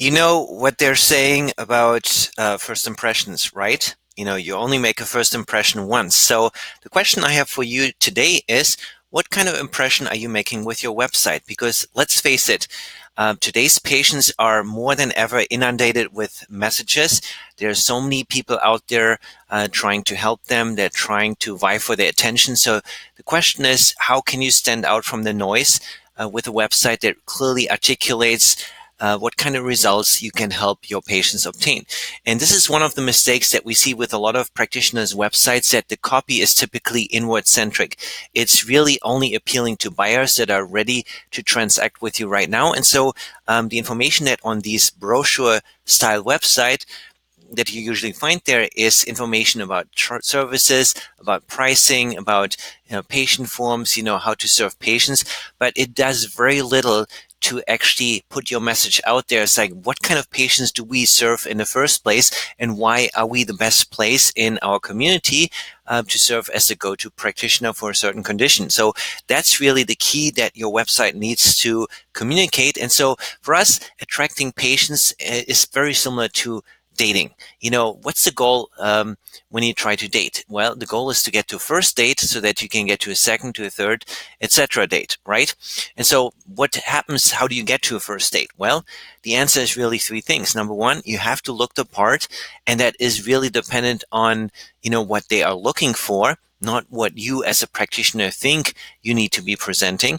You know what they're saying about first impressions, right? You only make a first impression once. So the question I have for you today is, what kind of impression are you making with your website? Because let's face it, today's patients are more than ever inundated with messages. There are so many people out there trying to help them. They're trying to vie for their attention. So the question is, how can you stand out from the noise with a website that clearly articulates what kind of results you can help your patients obtain. And this is one of the mistakes that we see with a lot of practitioners' websites, that the copy is typically inward centric. It's really only appealing to buyers that are ready to transact with you right now. And so the information that on these brochure style website that you usually find there is information about services, about pricing, about patient forms, how to serve patients, but it does very little to actually put your message out there. It's like, what kind of patients do we serve in the first place, and why are we the best place in our community to serve as a go-to practitioner for a certain condition? So that's really the key that your website needs to communicate. And so for us, attracting patients is very similar to dating. What's the goal when you try to date? Well, the goal is to get to first date so that you can get to a second, to a third, etc. date, right? And so what happens? How do you get to a first date? Well, the answer is really three things. Number one, you have to look the part, and that is really dependent on, what they are looking for, not what you as a practitioner think you need to be presenting.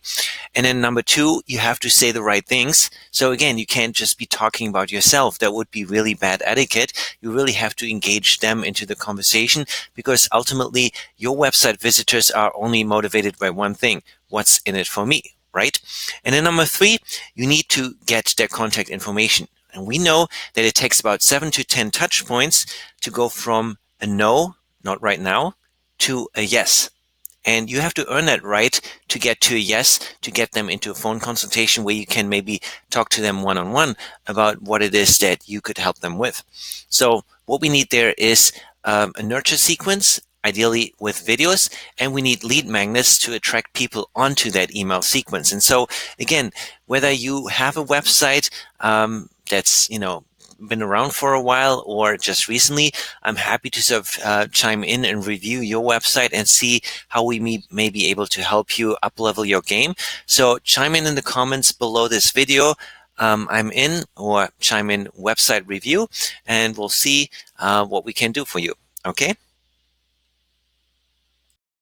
And then number two, you have to say the right things. So again, you can't just be talking about yourself. That would be really bad etiquette. You really have to engage them into the conversation, because ultimately your website visitors are only motivated by one thing: what's in it for me, right? And then number three, you need to get their contact information. And we know that it takes about 7 to 10 touch points to go from a no, not right now, to a yes. And you have to earn that right to get to a yes, to get them into a phone consultation where you can maybe talk to them one-on-one about what it is that you could help them with. So what we need there is a nurture sequence, ideally with videos, and we need lead magnets to attract people onto that email sequence. And so again, whether you have a website that's, been around for a while or just recently, I'm happy to sort of chime in and review your website and see how we may be able to help you up-level your game. So chime in the comments below this video. I'm in, or chime in website review, and we'll see what we can do for you. Okay?